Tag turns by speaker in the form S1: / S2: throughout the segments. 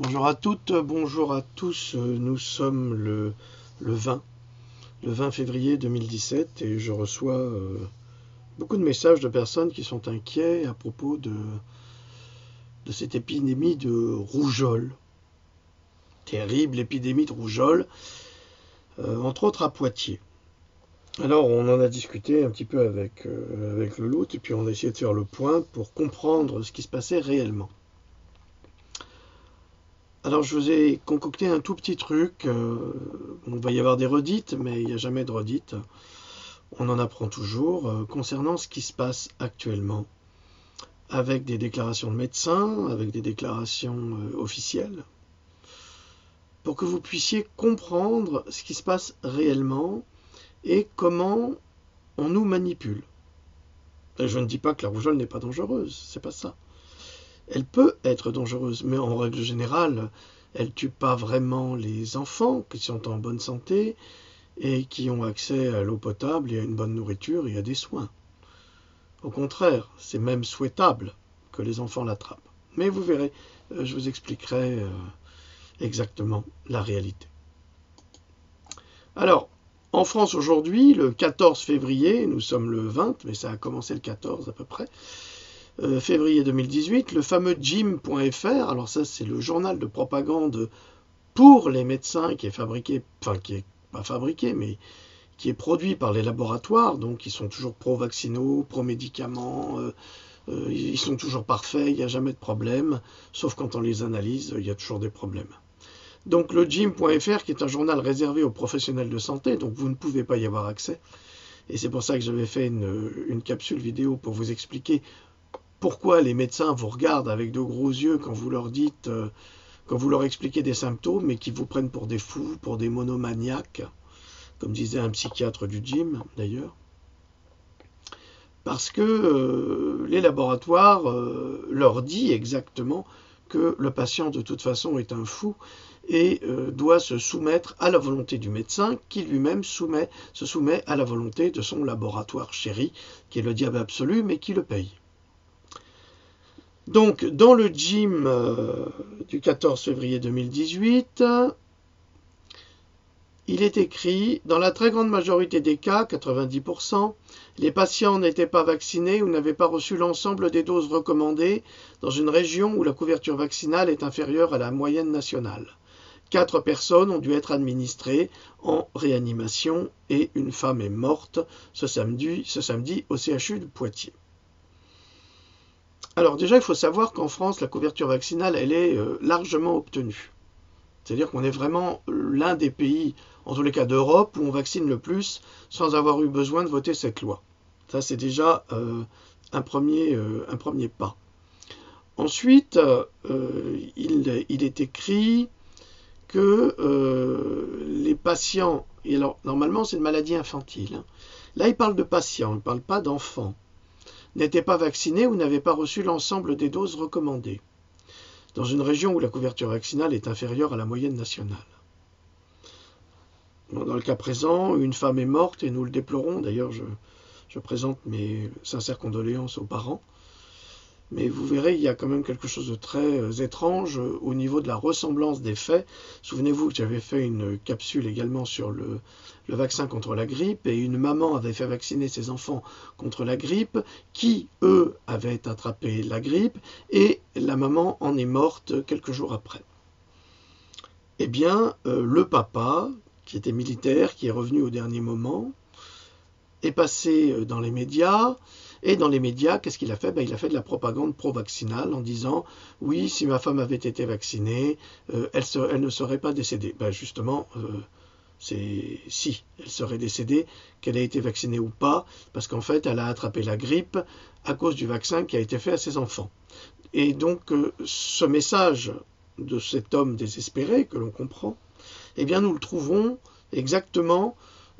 S1: Bonjour à toutes, bonjour à tous. Nous sommes le 20 février 2017 et je reçois beaucoup de messages de personnes qui sont inquiets à propos de cette épidémie de rougeole. Terrible épidémie de rougeole, entre autres à Poitiers. Alors on en a discuté un petit peu avec le Lout et puis on a essayé de faire le point pour comprendre ce qui se passait réellement. Alors je vous ai concocté un tout petit truc. Il va y avoir des redites, mais il n'y a jamais de redites. On en apprend toujours concernant ce qui se passe actuellement, avec des déclarations de médecins, avec des déclarations officielles, pour que vous puissiez comprendre ce qui se passe réellement et comment on nous manipule. Et je ne dis pas que la rougeole n'est pas dangereuse, c'est pas ça. Elle peut être dangereuse, mais en règle générale, elle ne tue pas vraiment les enfants qui sont en bonne santé et qui ont accès à l'eau potable et à une bonne nourriture et à des soins. Au contraire, c'est même souhaitable que les enfants l'attrapent. Mais vous verrez, je vous expliquerai exactement la réalité. Alors, en France aujourd'hui, le 14 février, nous sommes le 20, mais ça a commencé le 14 à peu près, février 2018, le fameux Jim.fr, alors ça c'est le journal de propagande pour les médecins qui est fabriqué, enfin qui est pas fabriqué, mais qui est produit par les laboratoires, donc ils sont toujours pro-vaccinaux, pro-médicaments, ils sont toujours parfaits, il n'y a jamais de problème, sauf quand on les analyse, il y a toujours des problèmes. Donc le Jim.fr, qui est un journal réservé aux professionnels de santé, donc vous ne pouvez pas y avoir accès, et c'est pour ça que j'avais fait une capsule vidéo pour vous expliquer pourquoi les médecins vous regardent avec de gros yeux quand vous leur dites, quand vous leur expliquez des symptômes et qu'ils vous prennent pour des fous, pour des monomaniaques, comme disait un psychiatre du gym d'ailleurs. Parce que les laboratoires leur disent exactement que le patient de toute façon est un fou et doit se soumettre à la volonté du médecin qui lui-même se soumet à la volonté de son laboratoire chéri, qui est le diable absolu mais qui le paye. Donc, dans le Jim du 14 février 2018, il est écrit « Dans la très grande majorité des cas, 90%, les patients n'étaient pas vaccinés ou n'avaient pas reçu l'ensemble des doses recommandées dans une région où la couverture vaccinale est inférieure à la moyenne nationale. 4 personnes ont dû être administrées en réanimation et une femme est morte ce samedi au CHU de Poitiers. » Alors déjà, il faut savoir qu'en France, la couverture vaccinale, elle est largement obtenue. C'est-à-dire qu'on est vraiment l'un des pays, en tous les cas d'Europe, où on vaccine le plus sans avoir eu besoin de voter cette loi. Ça, c'est déjà un premier pas. Ensuite, il est écrit que les patients, et alors normalement c'est une maladie infantile, hein. Là il parle de patients, il ne parle pas d'enfants, n'étaient pas vaccinés ou n'avaient pas reçu l'ensemble des doses recommandées, dans une région où la couverture vaccinale est inférieure à la moyenne nationale. Dans le cas présent, une femme est morte et nous le déplorons. D'ailleurs, je présente mes sincères condoléances aux parents. Mais vous verrez, il y a quand même quelque chose de très étrange au niveau de la ressemblance des faits. Souvenez-vous que j'avais fait une capsule également sur le vaccin contre la grippe et une maman avait fait vacciner ses enfants contre la grippe qui, eux, avaient attrapé la grippe et la maman en est morte quelques jours après. Eh bien, le papa, qui était militaire, qui est revenu au dernier moment, est passé dans les médias. Et dans les médias, qu'est-ce qu'il a fait? Il a fait de la propagande pro-vaccinale en disant « Oui, si ma femme avait été vaccinée, elle ne serait pas décédée. » Justement, si elle serait décédée, qu'elle ait été vaccinée ou pas, parce qu'en fait, elle a attrapé la grippe à cause du vaccin qui a été fait à ses enfants. Et donc, ce message de cet homme désespéré, que l'on comprend, eh bien, nous le trouvons exactement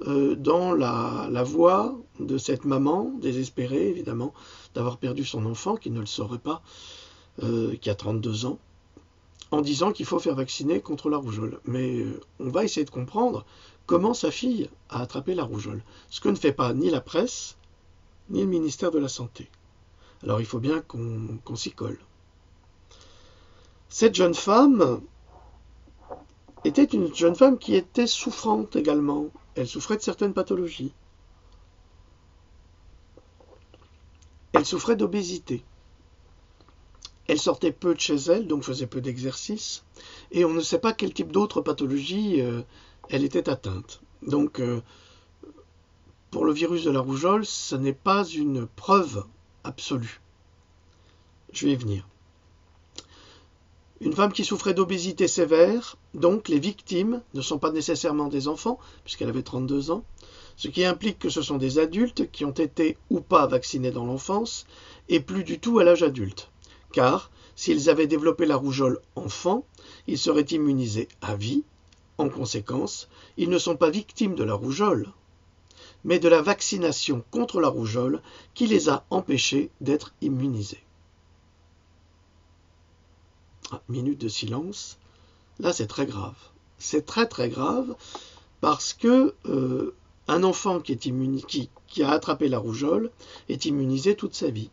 S1: dans la voix de cette maman, désespérée évidemment, d'avoir perdu son enfant, qui ne le saurait pas, qui a 32 ans, en disant qu'il faut faire vacciner contre la rougeole. Mais on va essayer de comprendre comment sa fille a attrapé la rougeole. Ce que ne fait pas ni la presse, ni le ministère de la Santé. Alors il faut bien qu'on s'y colle. Cette jeune femme était une jeune femme qui était souffrante également. Elle souffrait de certaines pathologies. Elle souffrait d'obésité. Elle sortait peu de chez elle, donc faisait peu d'exercice, et on ne sait pas quel type d'autres pathologies elle était atteinte. Donc, pour le virus de la rougeole, ce n'est pas une preuve absolue. Je vais y venir. Une femme qui souffrait d'obésité sévère, donc les victimes ne sont pas nécessairement des enfants, puisqu'elle avait 32 ans, ce qui implique que ce sont des adultes qui ont été ou pas vaccinés dans l'enfance, et plus du tout à l'âge adulte. Car, s'ils avaient développé la rougeole enfant, ils seraient immunisés à vie. En conséquence, ils ne sont pas victimes de la rougeole, mais de la vaccination contre la rougeole qui les a empêchés d'être immunisés. Minute de silence. Là, c'est très grave. C'est très très grave parce que un enfant qui a attrapé la rougeole est immunisé toute sa vie.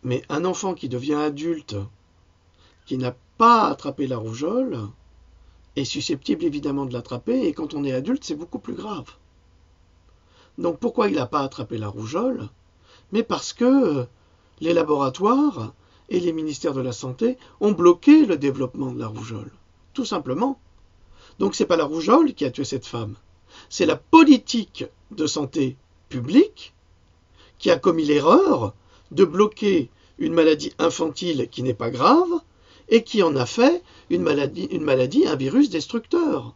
S1: Mais un enfant qui devient adulte, qui n'a pas attrapé la rougeole, est susceptible évidemment de l'attraper, et quand on est adulte, c'est beaucoup plus grave. Donc pourquoi il n'a pas attrapé la rougeole? Mais parce que les laboratoires et les ministères de la Santé ont bloqué le développement de la rougeole. Tout simplement. Donc ce n'est pas la rougeole qui a tué cette femme. C'est la politique de santé publique qui a commis l'erreur de bloquer une maladie infantile qui n'est pas grave et qui en a fait une maladie, un virus destructeur.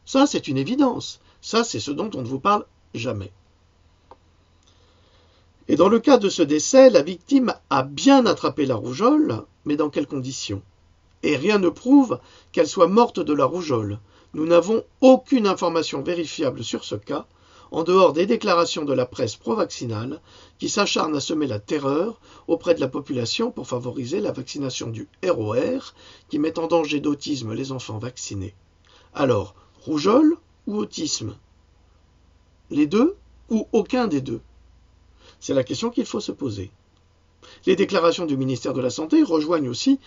S1: Ça, c'est une évidence. Ça, c'est ce dont on ne vous parle jamais. Et dans le cas de ce décès, la victime a bien attrapé la rougeole, mais dans quelles conditions? Et rien ne prouve qu'elle soit morte de la rougeole. Nous n'avons aucune information vérifiable sur ce cas, en dehors des déclarations de la presse pro-vaccinale qui s'acharne à semer la terreur auprès de la population pour favoriser la vaccination du ROR qui met en danger d'autisme les enfants vaccinés. Alors, rougeole ou autisme? Les deux ou aucun des deux? C'est la question qu'il faut se poser. Les déclarations du ministère de la Santé rejoignent aussi,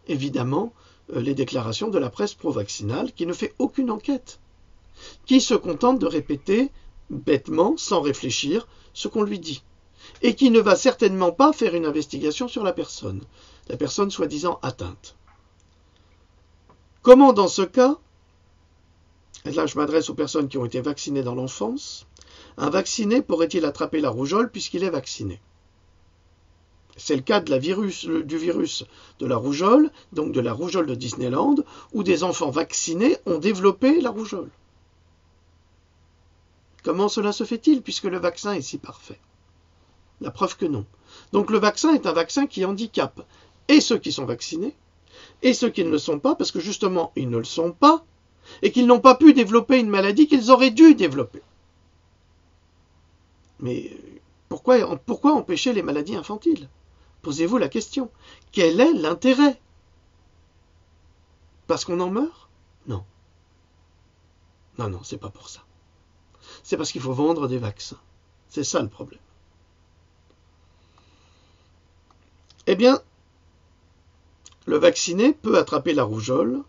S1: évidemment, les déclarations de la presse pro-vaccinale qui ne fait aucune enquête, qui se contente de répéter bêtement, sans réfléchir, ce qu'on lui dit, et qui ne va certainement pas faire une investigation sur la personne soi-disant atteinte. Comment dans ce cas, et là je m'adresse aux personnes qui ont été vaccinées dans l'enfance, un vacciné pourrait-il attraper la rougeole puisqu'il est vacciné? C'est le cas du virus de la rougeole, donc de la rougeole de Disneyland, où des enfants vaccinés ont développé la rougeole. Comment cela se fait-il puisque le vaccin est si parfait? La preuve que non. Donc le vaccin est un vaccin qui handicape et ceux qui sont vaccinés et ceux qui ne le sont pas, parce que justement ils ne le sont pas et qu'ils n'ont pas pu développer une maladie qu'ils auraient dû développer. Mais pourquoi empêcher les maladies infantiles? Posez-vous la question. Quel est l'intérêt? Parce qu'on en meurt? Non. Non, c'est pas pour ça. C'est parce qu'il faut vendre des vaccins. C'est ça le problème. Eh bien, le vacciné peut attraper la rougeole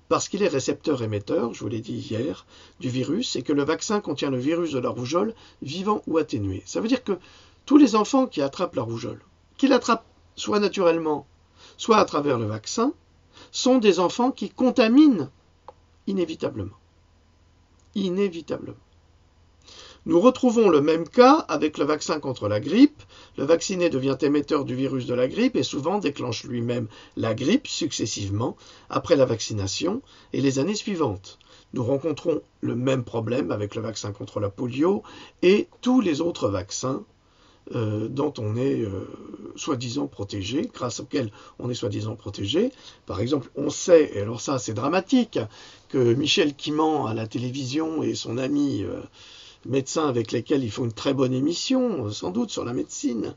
S1: parce qu'il est récepteur-émetteur, je vous l'ai dit hier, du virus, et que le vaccin contient le virus de la rougeole vivant ou atténué. Ça veut dire que tous les enfants qui attrapent la rougeole, qu'ils l'attrapent soit naturellement, soit à travers le vaccin, sont des enfants qui contaminent inévitablement. Inévitablement. Nous retrouvons le même cas avec le vaccin contre la grippe. Le vacciné devient émetteur du virus de la grippe et souvent déclenche lui-même la grippe successivement après la vaccination et les années suivantes. Nous rencontrons le même problème avec le vaccin contre la polio et tous les autres vaccins dont on est soi-disant protégé, grâce auxquels on est soi-disant protégé. Par exemple, on sait, et alors ça c'est dramatique, que Michel Quimant à la télévision et son ami médecins avec lesquels ils font une très bonne émission, sans doute, sur la médecine,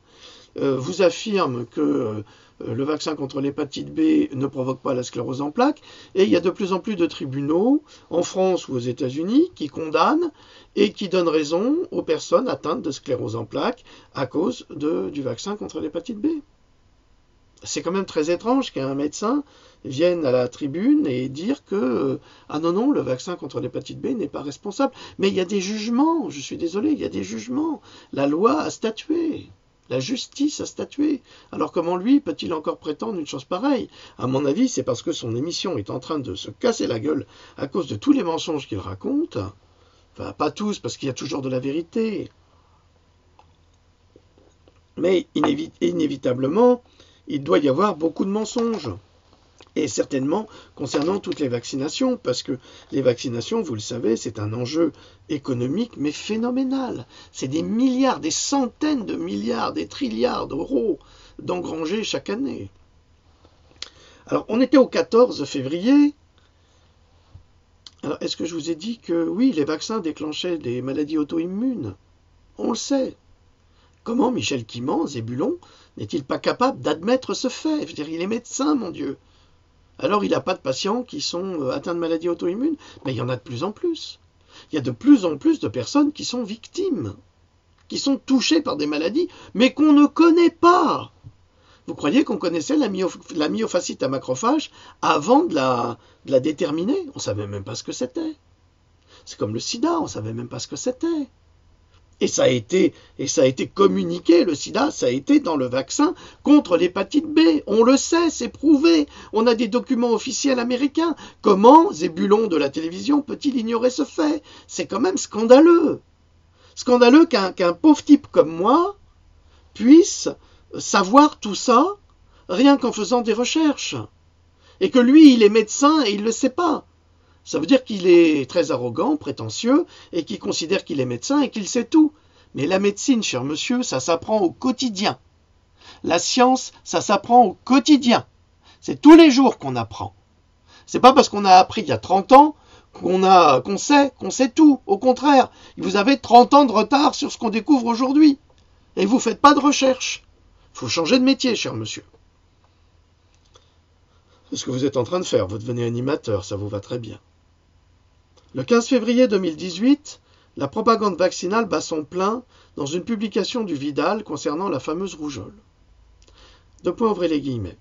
S1: vous affirment que le vaccin contre l'hépatite B ne provoque pas la sclérose en plaques, et il y a de plus en plus de tribunaux, en France ou aux États-Unis, qui condamnent et qui donnent raison aux personnes atteintes de sclérose en plaques à cause du vaccin contre l'hépatite B. C'est quand même très étrange qu'un médecin viennent à la tribune et dire que ah non, non, le vaccin contre l'hépatite B n'est pas responsable. Mais il y a des jugements, je suis désolé, il y a des jugements. La loi a statué. La justice a statué. Alors comment lui peut-il encore prétendre une chose pareille? À mon avis, c'est parce que son émission est en train de se casser la gueule à cause de tous les mensonges qu'il raconte. Enfin, pas tous, parce qu'il y a toujours de la vérité. Mais inévitablement, il doit y avoir beaucoup de mensonges. Et certainement concernant toutes les vaccinations, parce que les vaccinations, vous le savez, c'est un enjeu économique, mais phénoménal. C'est des milliards, des centaines de milliards, des trilliards d'euros d'engrangés chaque année. Alors, on était au 14 février. Alors, est-ce que je vous ai dit que, oui, les vaccins déclenchaient des maladies auto-immunes? On le sait. Comment Michel Quimant, Zébulon, n'est-il pas capable d'admettre ce fait? Je veux dire, il est médecin, mon Dieu. Alors, il n'a pas de patients qui sont atteints de maladies auto-immunes, mais il y en a de plus en plus. Il y a de plus en plus de personnes qui sont victimes, qui sont touchées par des maladies, mais qu'on ne connaît pas. Vous croyez qu'on connaissait la myofasciite à macrophage avant de la déterminer? On ne savait même pas ce que c'était. C'est comme le sida, on ne savait même pas ce que c'était. Et ça a été communiqué, le sida, ça a été dans le vaccin contre l'hépatite B. On le sait, c'est prouvé. On a des documents officiels américains. Comment Zébulon de la télévision peut-il ignorer ce fait? C'est quand même scandaleux. Scandaleux qu'un pauvre type comme moi puisse savoir tout ça rien qu'en faisant des recherches. Et que lui, il est médecin et il ne le sait pas. Ça veut dire qu'il est très arrogant, prétentieux, et qu'il considère qu'il est médecin et qu'il sait tout. Mais la médecine, cher monsieur, ça s'apprend au quotidien. La science, ça s'apprend au quotidien. C'est tous les jours qu'on apprend. C'est pas parce qu'on a appris il y a 30 ans qu'on sait tout. Au contraire, vous avez 30 ans de retard sur ce qu'on découvre aujourd'hui. Et vous ne faites pas de recherche. Il faut changer de métier, cher monsieur. C'est ce que vous êtes en train de faire. Vous devenez animateur, ça vous va très bien. Le 15 février 2018, la propagande vaccinale bat son plein dans une publication du Vidal concernant la fameuse rougeole. Ouvrez les guillemets.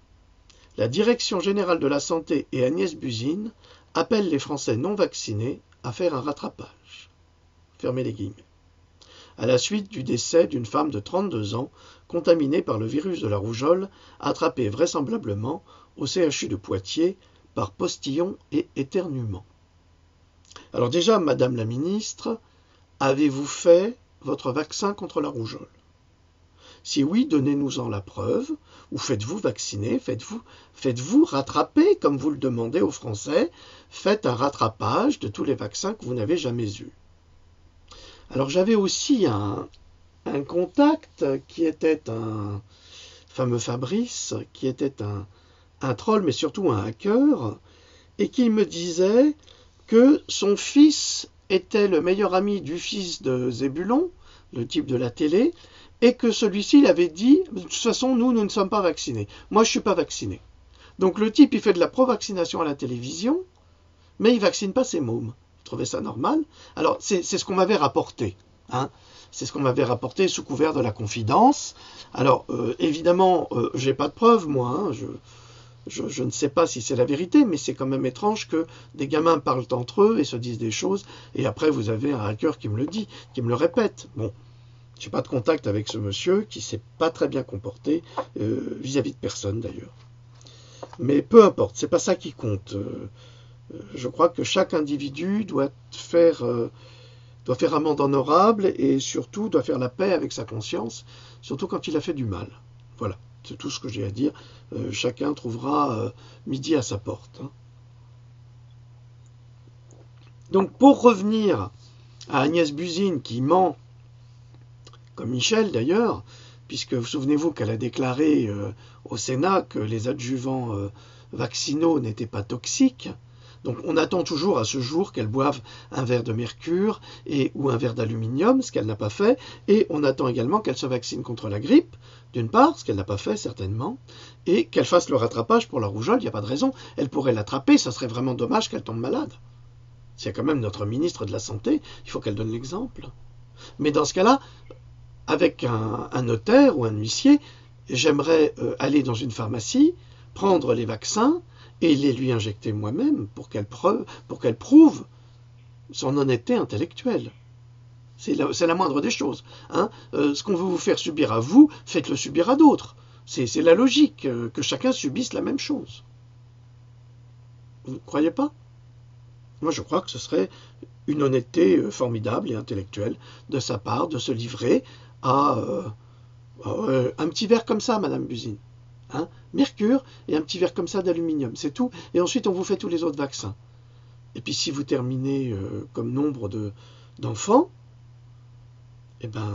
S1: La Direction générale de la santé et Agnès Buzyn appellent les Français non vaccinés à faire un rattrapage. Fermez les guillemets. À la suite du décès d'une femme de 32 ans contaminée par le virus de la rougeole, attrapée vraisemblablement au CHU de Poitiers par postillon et éternuement. Alors déjà, Madame la Ministre, avez-vous fait votre vaccin contre la rougeole? Si oui, donnez-nous-en la preuve, ou faites-vous vacciner, faites-vous rattraper, comme vous le demandez aux Français, faites un rattrapage de tous les vaccins que vous n'avez jamais eus. Alors j'avais aussi un contact qui était un fameux Fabrice, qui était un troll, mais surtout un hacker, et qui me disait que son fils était le meilleur ami du fils de Zébulon, le type de la télé, et que celui-ci l'avait dit, de toute façon, nous ne sommes pas vaccinés. Moi, je ne suis pas vacciné. Donc le type, il fait de la pro-vaccination à la télévision, mais il ne vaccine pas ses mômes. Vous trouvez ça normal? Alors, c'est ce qu'on m'avait rapporté. Hein. C'est ce qu'on m'avait rapporté sous couvert de la confidence. Alors, évidemment, j'ai pas de preuves, moi. Hein. Je ne sais pas si c'est la vérité, mais c'est quand même étrange que des gamins parlent entre eux et se disent des choses, et après vous avez un hacker qui me le dit, qui me le répète. Bon, je n'ai pas de contact avec ce monsieur qui ne s'est pas très bien comporté vis-à-vis de personne d'ailleurs. Mais peu importe, c'est pas ça qui compte. Je crois que chaque individu doit faire amende honorable et surtout doit faire la paix avec sa conscience, surtout quand il a fait du mal. Voilà. C'est tout ce que j'ai à dire. Chacun trouvera midi à sa porte. Hein. Donc pour revenir à Agnès Buzyn qui ment, comme Michel d'ailleurs, puisque vous souvenez-vous qu'elle a déclaré au Sénat que les adjuvants vaccinaux n'étaient pas toxiques. Donc on attend toujours à ce jour qu'elle boive un verre de mercure ou un verre d'aluminium, ce qu'elle n'a pas fait, et on attend également qu'elle se vaccine contre la grippe, d'une part, ce qu'elle n'a pas fait certainement, et qu'elle fasse le rattrapage pour la rougeole, il n'y a pas de raison, elle pourrait l'attraper, ça serait vraiment dommage qu'elle tombe malade. C'est quand même notre ministre de la Santé, il faut qu'elle donne l'exemple. Mais dans ce cas-là, avec un notaire ou un huissier, j'aimerais aller dans une pharmacie, prendre les vaccins, et les lui injecter moi-même pour qu'elle prouve son honnêteté intellectuelle. C'est la moindre des choses. Hein. Ce qu'on veut vous faire subir à vous, faites-le subir à d'autres. C'est la logique, que chacun subisse la même chose. Vous ne croyez pas? Moi, je crois que ce serait une honnêteté formidable et intellectuelle de sa part de se livrer à un petit verre comme ça, Madame Buzyn. Hein, mercure et un petit verre comme ça d'aluminium, c'est tout. Et ensuite, on vous fait tous les autres vaccins. Et puis, si vous terminez comme nombre d'enfants, eh ben,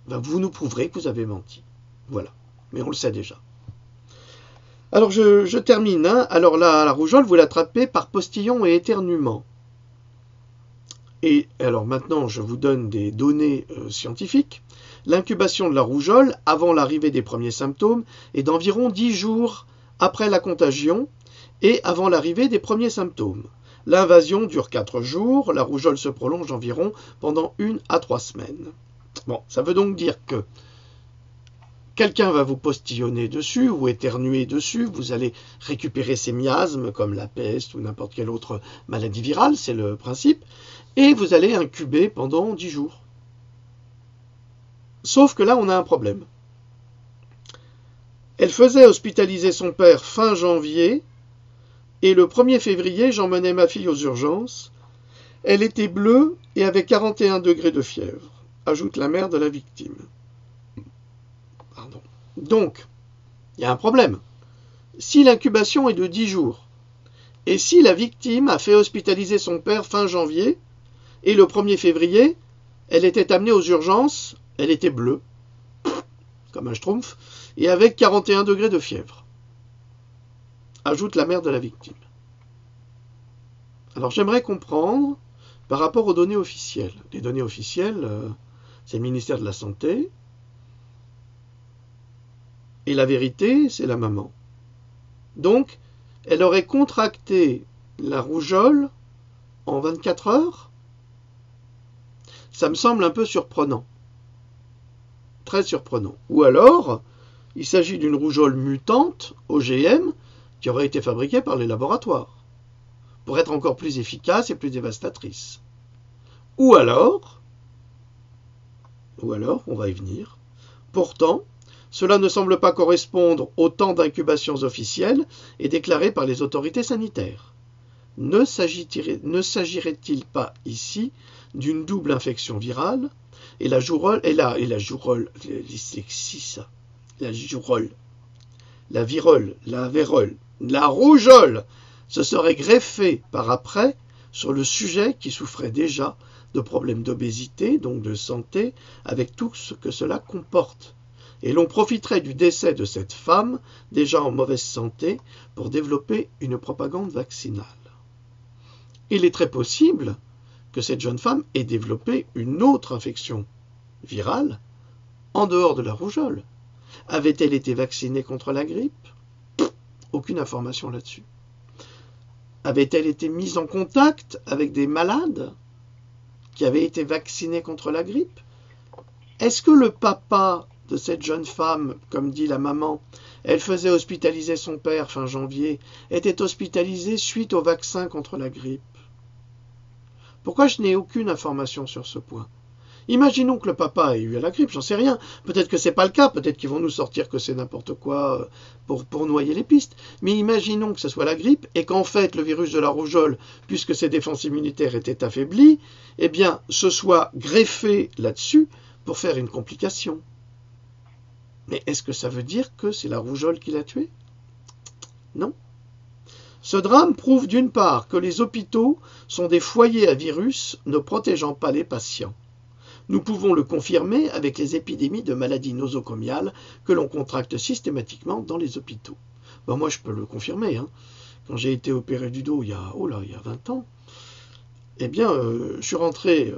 S1: vous nous prouverez que vous avez menti. Voilà. Mais on le sait déjà. Alors, je termine. Hein. Alors, la rougeole, vous l'attrapez par postillon et éternuement. Et alors maintenant, je vous donne des données scientifiques. L'incubation de la rougeole, avant l'arrivée des premiers symptômes, est d'environ 10 jours après la contagion et avant l'arrivée des premiers symptômes. L'invasion dure 4 jours, la rougeole se prolonge environ pendant 1 à 3 semaines. Bon, ça veut donc dire que quelqu'un va vous postillonner dessus ou éternuer dessus, vous allez récupérer ces miasmes comme la peste ou n'importe quelle autre maladie virale, c'est le principe, et vous allez incuber pendant 10 jours. Sauf que là, on a un problème. Elle faisait hospitaliser son père fin janvier, et le 1er février, j'emmenais ma fille aux urgences. Elle était bleue et avait 41 degrés de fièvre, ajoute la mère de la victime. Pardon. Donc, il y a un problème. Si l'incubation est de 10 jours, et si la victime a fait hospitaliser son père fin janvier, et le 1er février, elle était amenée aux urgences, elle était bleue, comme un schtroumpf, et avec 41 degrés de fièvre, ajoute la mère de la victime. Alors j'aimerais comprendre par rapport aux données officielles. Les données officielles, c'est le ministère de la Santé, et la vérité, c'est la maman. Donc, elle aurait contracté la rougeole en 24 heures. Ça me semble un peu surprenant. Très surprenant. Ou alors, il s'agit d'une rougeole mutante, OGM, qui aurait été fabriquée par les laboratoires, pour être encore plus efficace et plus dévastatrice. Ou alors, on va y venir, pourtant, cela ne semble pas correspondre au temps d'incubations officielles et déclarées par les autorités sanitaires. Ne s'agirait-il pas ici d'une double infection virale et la vérole, la rougeole se serait greffée par après sur le sujet qui souffrait déjà de problèmes d'obésité, donc de santé, avec tout ce que cela comporte. Et l'on profiterait du décès de cette femme, déjà en mauvaise santé, pour développer une propagande vaccinale. Il est très possible que cette jeune femme ait développé une autre infection virale en dehors de la rougeole. Avait-elle été vaccinée contre la grippe? Aucune information là-dessus. Avait-elle été mise en contact avec des malades qui avaient été vaccinés contre la grippe? Est-ce que le papa de cette jeune femme, comme dit la maman, elle faisait hospitaliser son père fin janvier, était hospitalisé suite au vaccin contre la grippe? Pourquoi je n'ai aucune information sur ce point? Imaginons que le papa ait eu la grippe, j'en sais rien. Peut-être que c'est pas le cas, peut-être qu'ils vont nous sortir que c'est n'importe quoi pour noyer les pistes. Mais imaginons que ce soit la grippe et qu'en fait le virus de la rougeole, puisque ses défenses immunitaires étaient affaiblies, eh bien ce soit greffé là-dessus pour faire une complication. Mais est-ce que ça veut dire que c'est la rougeole qui l'a tué? Non. Ce drame prouve d'une part que les hôpitaux sont des foyers à virus ne protégeant pas les patients. Nous pouvons le confirmer avec les épidémies de maladies nosocomiales que l'on contracte systématiquement dans les hôpitaux. Ben moi, je peux le confirmer. Hein. Quand j'ai été opéré du dos il y a 20 ans, eh bien, je suis rentré,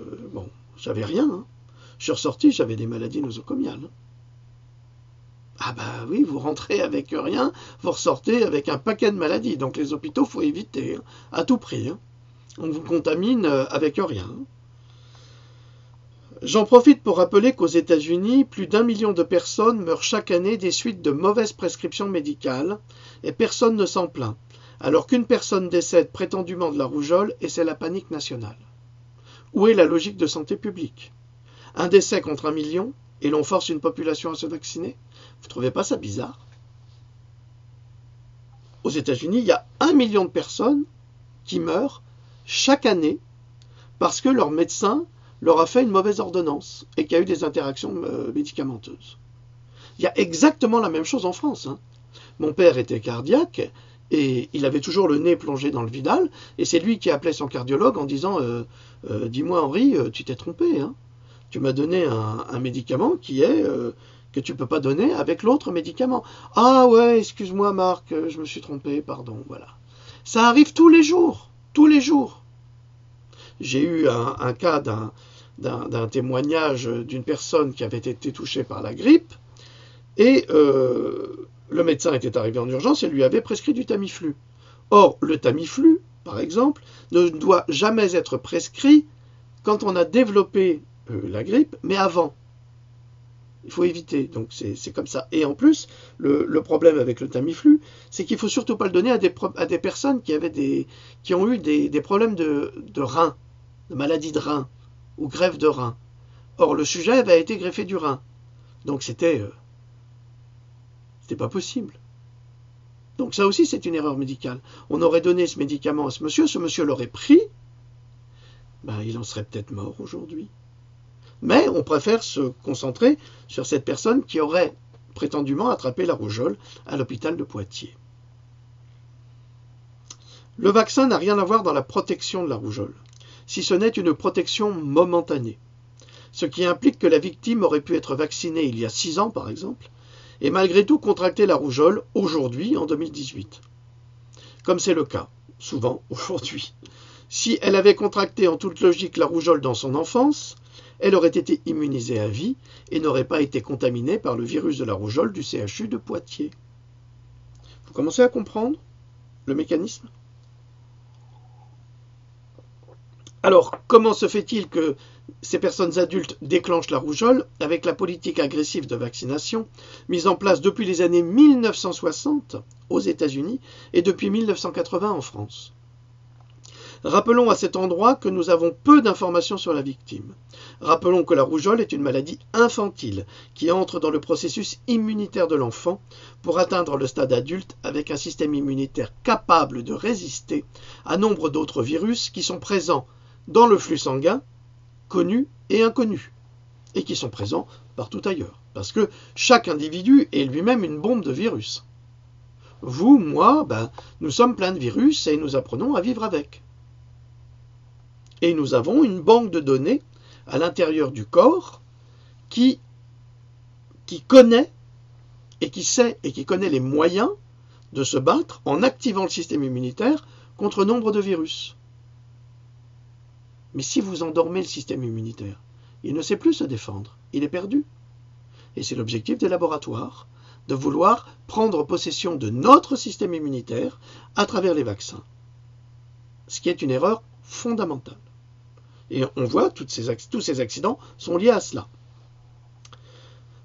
S1: j'avais rien. Hein. Je suis ressorti, j'avais des maladies nosocomiales. Ah bah oui, vous rentrez avec rien, vous ressortez avec un paquet de maladies. Donc les hôpitaux, il faut éviter, hein, à tout prix. Hein. On vous contamine avec rien. Hein. J'en profite pour rappeler qu'aux États-Unis, plus d'1 million de personnes meurent chaque année des suites de mauvaises prescriptions médicales et personne ne s'en plaint. alors qu'une personne décède prétendument de la rougeole et c'est la panique nationale. Où est la logique de santé publique? Un décès contre 1 million et l'on force une population à se vacciner? Vous ne trouvez pas ça bizarre? Aux États-Unis, il y a 1 million de personnes qui meurent chaque année parce que leur médecin leur a fait une mauvaise ordonnance et qu'il y a eu des interactions médicamenteuses. Il y a exactement la même chose en France. Mon père était cardiaque et il avait toujours le nez plongé dans le Vidal et c'est lui qui appelait son cardiologue en disant dis-moi Henri, tu t'es trompé. Tu m'as donné un médicament que tu ne peux pas donner avec l'autre médicament. Ah ouais, excuse-moi Marc, je me suis trompé, pardon, voilà. Ça arrive tous les jours, tous les jours. J'ai eu un cas d'un témoignage d'une personne qui avait été touchée par la grippe et le médecin était arrivé en urgence et lui avait prescrit du Tamiflu. Or, le Tamiflu, par exemple, ne doit jamais être prescrit quand on a développé la grippe, mais avant. Il faut éviter, donc c'est comme ça. Et en plus, le problème avec le Tamiflu, c'est qu'il ne faut surtout pas le donner à des personnes qui ont eu des problèmes de rein, de maladie de rein, ou greffe de rein. Or, le sujet avait été greffé du rein. Donc c'était pas possible. Donc ça aussi, c'est une erreur médicale. On aurait donné ce médicament à ce monsieur l'aurait pris, il en serait peut-être mort aujourd'hui. Mais on préfère se concentrer sur cette personne qui aurait prétendument attrapé la rougeole à l'hôpital de Poitiers. Le vaccin n'a rien à voir dans la protection de la rougeole, si ce n'est une protection momentanée, ce qui implique que la victime aurait pu être vaccinée il y a 6 ans par exemple, et malgré tout contracter la rougeole aujourd'hui en 2018. Comme c'est le cas, souvent aujourd'hui. Si elle avait contracté en toute logique la rougeole dans son enfance, elle aurait été immunisée à vie et n'aurait pas été contaminée par le virus de la rougeole du CHU de Poitiers. Vous commencez à comprendre le mécanisme? Alors, comment se fait-il que ces personnes adultes déclenchent la rougeole avec la politique agressive de vaccination mise en place depuis les années 1960 aux États-Unis et depuis 1980 en France? Rappelons à cet endroit que nous avons peu d'informations sur la victime. Rappelons que la rougeole est une maladie infantile qui entre dans le processus immunitaire de l'enfant pour atteindre le stade adulte avec un système immunitaire capable de résister à nombre d'autres virus qui sont présents dans le flux sanguin, connus et inconnus, et qui sont présents partout ailleurs. Parce que chaque individu est lui-même une bombe de virus. Vous, moi, nous sommes pleins de virus et nous apprenons à vivre avec. Et nous avons une banque de données à l'intérieur du corps qui connaît et qui sait et qui connaît les moyens de se battre en activant le système immunitaire contre nombre de virus. Mais si vous endormez le système immunitaire, il ne sait plus se défendre, il est perdu. Et c'est l'objectif des laboratoires, de vouloir prendre possession de notre système immunitaire à travers les vaccins. Ce qui est une erreur fondamentale. Et on voit tous ces accidents sont liés à cela.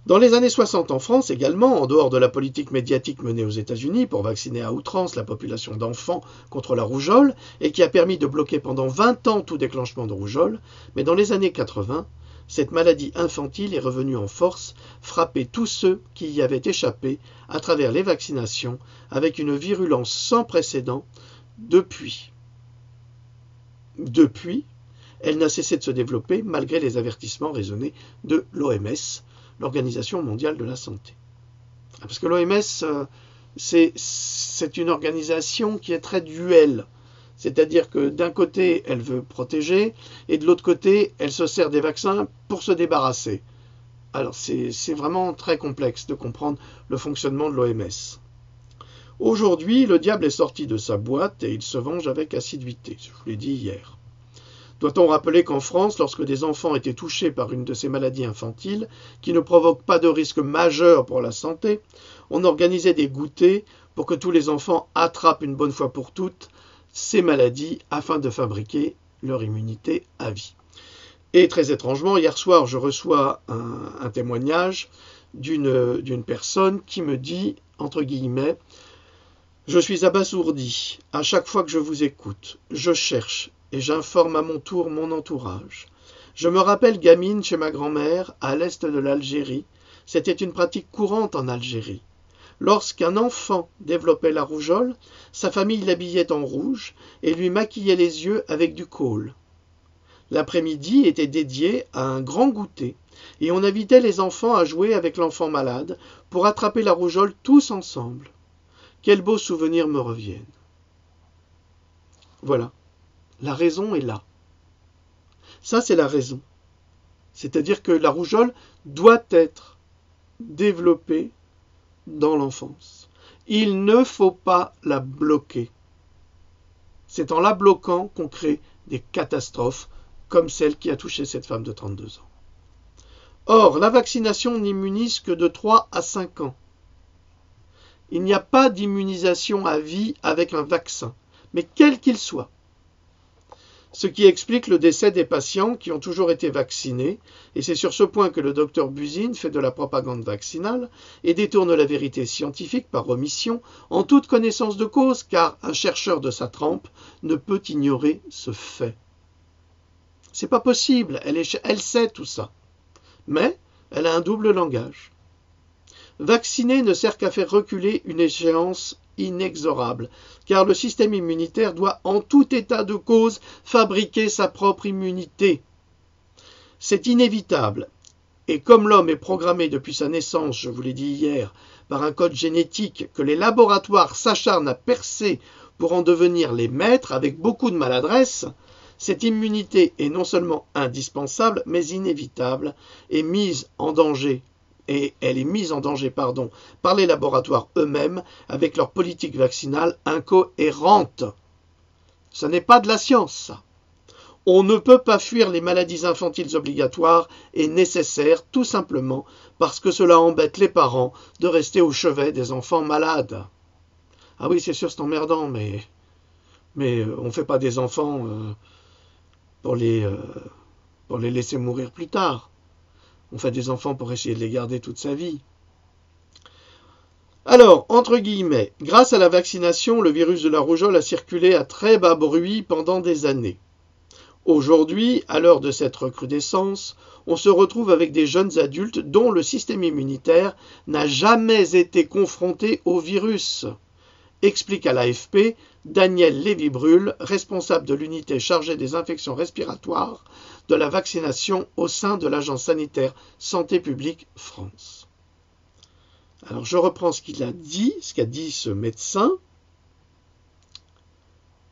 S1: Dans les années 60 en France également, en dehors de la politique médiatique menée aux États-Unis pour vacciner à outrance la population d'enfants contre la rougeole et qui a permis de bloquer pendant 20 ans tout déclenchement de rougeole, mais dans les années 80, cette maladie infantile est revenue en force, frapper tous ceux qui y avaient échappé à travers les vaccinations avec une virulence sans précédent depuis. Depuis, elle n'a cessé de se développer malgré les avertissements raisonnés de l'OMS, l'Organisation mondiale de la santé. Parce que l'OMS, c'est une organisation qui est très duelle. C'est-à-dire que d'un côté, elle veut protéger, et de l'autre côté, elle se sert des vaccins pour se débarrasser. Alors c'est vraiment très complexe de comprendre le fonctionnement de l'OMS. Aujourd'hui, le diable est sorti de sa boîte et il se venge avec assiduité. Je vous l'ai dit hier. Doit-on rappeler qu'en France, lorsque des enfants étaient touchés par une de ces maladies infantiles, qui ne provoquent pas de risque majeur pour la santé, on organisait des goûters pour que tous les enfants attrapent une bonne fois pour toutes ces maladies afin de fabriquer leur immunité à vie. Et très étrangement, hier soir, je reçois un témoignage d'une personne qui me dit, entre guillemets, Je suis abasourdi à chaque fois que je vous écoute. Je cherche et j'informe à mon tour mon entourage. Je me rappelle gamine chez ma grand-mère, à l'est de l'Algérie. C'était une pratique courante en Algérie. Lorsqu'un enfant développait la rougeole, sa famille l'habillait en rouge et lui maquillait les yeux avec du kohl. L'après-midi était dédié à un grand goûter et on invitait les enfants à jouer avec l'enfant malade pour attraper la rougeole tous ensemble. Quels beaux souvenirs me reviennent. Voilà, la raison est là. Ça, c'est la raison. C'est-à-dire que la rougeole doit être développée dans l'enfance. Il ne faut pas la bloquer. C'est en la bloquant qu'on crée des catastrophes comme celle qui a touché cette femme de 32 ans. Or, la vaccination n'immunise que de 3 à 5 ans. Il n'y a pas d'immunisation à vie avec un vaccin, mais quel qu'il soit. Ce qui explique le décès des patients qui ont toujours été vaccinés, et c'est sur ce point que le docteur Buzyn fait de la propagande vaccinale et détourne la vérité scientifique par omission, en toute connaissance de cause, car un chercheur de sa trempe ne peut ignorer ce fait. C'est pas possible, elle sait tout ça. Mais elle a un double langage. Vacciner ne sert qu'à faire reculer une échéance inexorable, car le système immunitaire doit en tout état de cause fabriquer sa propre immunité. C'est inévitable, et comme l'homme est programmé depuis sa naissance, je vous l'ai dit hier, par un code génétique que les laboratoires s'acharnent à percer pour en devenir les maîtres avec beaucoup de maladresse, cette immunité est non seulement indispensable, mais inévitable, et elle est mise en danger par les laboratoires eux-mêmes avec leur politique vaccinale incohérente. Ce n'est pas de la science, ça. On ne peut pas fuir les maladies infantiles obligatoires et nécessaires, tout simplement parce que cela embête les parents de rester au chevet des enfants malades. Ah oui, c'est sûr, c'est emmerdant, mais on ne fait pas des enfants pour les laisser mourir plus tard. On fait des enfants pour essayer de les garder toute sa vie. Alors, entre guillemets, grâce à la vaccination, le virus de la rougeole a circulé à très bas bruit pendant des années. Aujourd'hui, à l'heure de cette recrudescence, on se retrouve avec des jeunes adultes dont le système immunitaire n'a jamais été confronté au virus, explique à l'AFP Daniel Lévy-Bruhl, responsable de l'unité chargée des infections respiratoires de la vaccination au sein de l'Agence sanitaire Santé publique France. Alors je reprends ce qu'a dit ce médecin.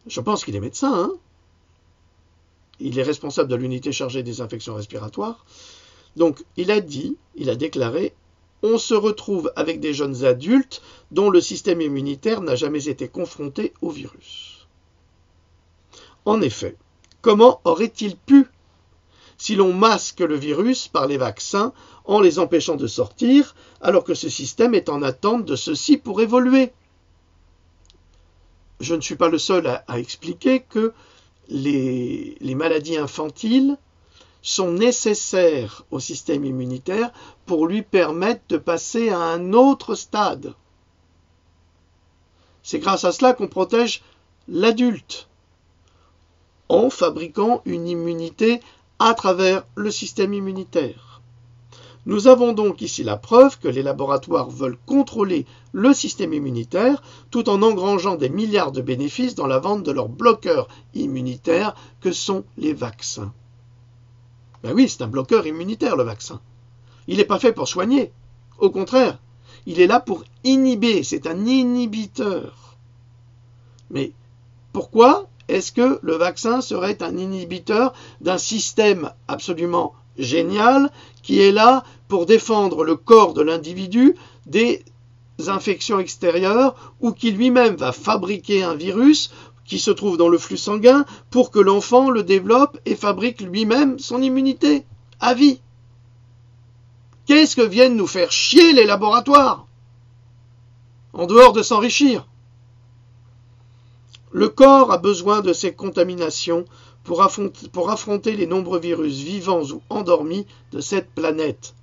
S1: Je pense qu'il est médecin, hein. Il est responsable de l'unité chargée des infections respiratoires. Donc il a déclaré, on se retrouve avec des jeunes adultes dont le système immunitaire n'a jamais été confronté au virus. En effet, comment aurait-il pu, si l'on masque le virus par les vaccins en les empêchant de sortir, alors que ce système est en attente de ceci pour évoluer? Je ne suis pas le seul à expliquer que les maladies infantiles sont nécessaires au système immunitaire pour lui permettre de passer à un autre stade. C'est grâce à cela qu'on protège l'adulte en fabriquant une immunité à travers le système immunitaire. Nous avons donc ici la preuve que les laboratoires veulent contrôler le système immunitaire tout en engrangeant des milliards de bénéfices dans la vente de leurs bloqueurs immunitaires que sont les vaccins. Ben oui, c'est un bloqueur immunitaire le vaccin. Il n'est pas fait pour soigner. Au contraire, il est là pour inhiber, c'est un inhibiteur. Mais pourquoi est-ce que le vaccin serait un inhibiteur d'un système absolument génial qui est là pour défendre le corps de l'individu des infections extérieures ou qui lui-même va fabriquer un virus qui se trouve dans le flux sanguin pour que l'enfant le développe et fabrique lui-même son immunité à vie? Qu'est-ce que viennent nous faire chier les laboratoires en dehors de s'enrichir? Le corps a besoin de ces contaminations pour affronter les nombreux virus vivants ou endormis de cette planète.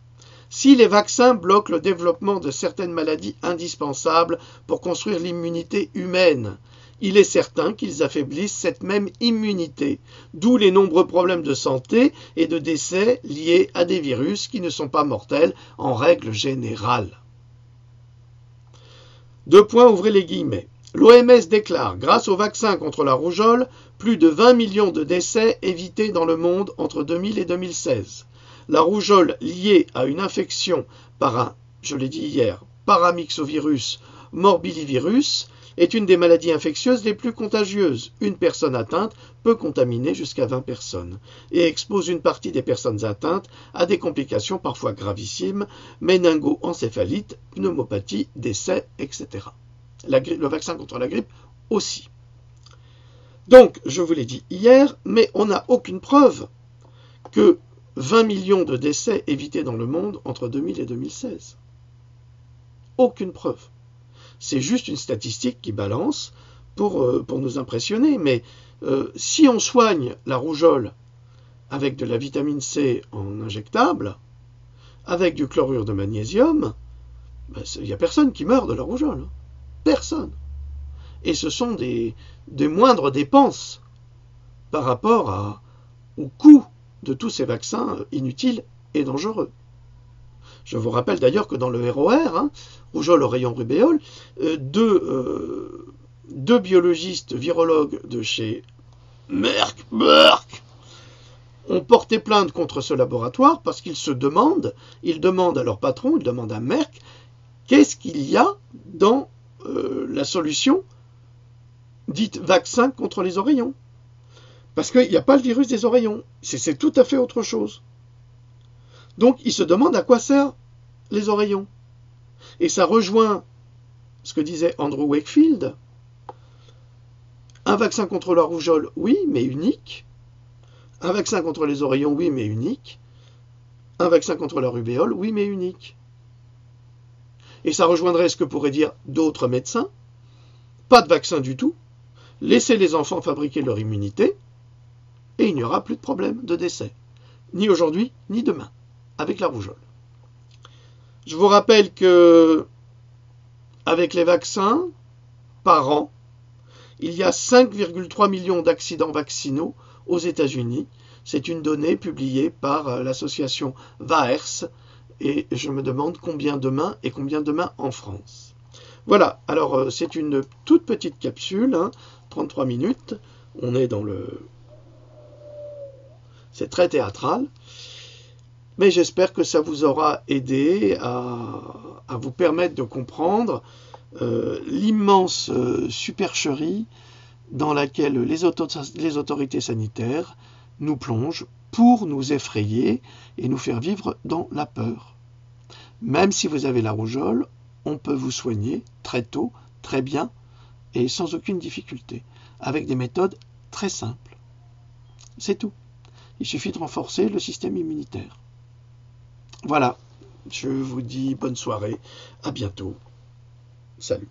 S1: Si les vaccins bloquent le développement de certaines maladies indispensables pour construire l'immunité humaine, il est certain qu'ils affaiblissent cette même immunité, d'où les nombreux problèmes de santé et de décès liés à des virus qui ne sont pas mortels en règle générale. Deux points, ouvrez les guillemets. L'OMS déclare, grâce au vaccin contre la rougeole, plus de 20 millions de décès évités dans le monde entre 2000 et 2016. La rougeole liée à une infection par un, je l'ai dit hier, paramyxovirus morbillivirus est une des maladies infectieuses les plus contagieuses. Une personne atteinte peut contaminer jusqu'à 20 personnes et expose une partie des personnes atteintes à des complications parfois gravissimes, méningo-encéphalite, pneumopathie, décès, etc. Le vaccin contre la grippe aussi. Donc, je vous l'ai dit hier, mais on n'a aucune preuve que 20 millions de décès évités dans le monde entre 2000 et 2016. Aucune preuve. C'est juste une statistique qui balance pour nous impressionner. Mais si on soigne la rougeole avec de la vitamine C en injectable, avec du chlorure de magnésium, il n'y a personne qui meurt de la rougeole. Personne. Et ce sont des moindres dépenses par rapport au coût de tous ces vaccins inutiles et dangereux. Je vous rappelle d'ailleurs que dans le ROR, rougeole, oreillon, rubéole, deux biologistes virologues de chez Merck ont porté plainte contre ce laboratoire parce qu'ils demandent à leur patron, ils demandent à Merck, qu'est-ce qu'il y a dans la solution dite vaccin contre les oreillons. Parce qu'il n'y a pas le virus des oreillons. C'est tout à fait autre chose. Donc, ils se demandent à quoi servent les oreillons. Et ça rejoint ce que disait Andrew Wakefield. Un vaccin contre la rougeole, oui, mais unique. Un vaccin contre les oreillons, oui, mais unique. Un vaccin contre la rubéole, oui, mais unique. Et ça rejoindrait ce que pourraient dire d'autres médecins. Pas de vaccin du tout. Laissez les enfants fabriquer leur immunité. Et il n'y aura plus de problème de décès. Ni aujourd'hui, ni demain. Avec la rougeole. Je vous rappelle que avec les vaccins, par an, il y a 5,3 millions d'accidents vaccinaux aux États-Unis. C'est une donnée publiée par l'association VAERS. Et je me demande combien demain et combien demain en France. Voilà, alors c'est une toute petite capsule, 33 minutes. On est dans le... C'est très théâtral. Mais j'espère que ça vous aura aidé à vous permettre de comprendre l'immense supercherie dans laquelle les autorités sanitaires nous plongent pour nous effrayer et nous faire vivre dans la peur. Même si vous avez la rougeole, on peut vous soigner très tôt, très bien et sans aucune difficulté, avec des méthodes très simples. C'est tout. Il suffit de renforcer le système immunitaire. Voilà, je vous dis bonne soirée, à bientôt. Salut.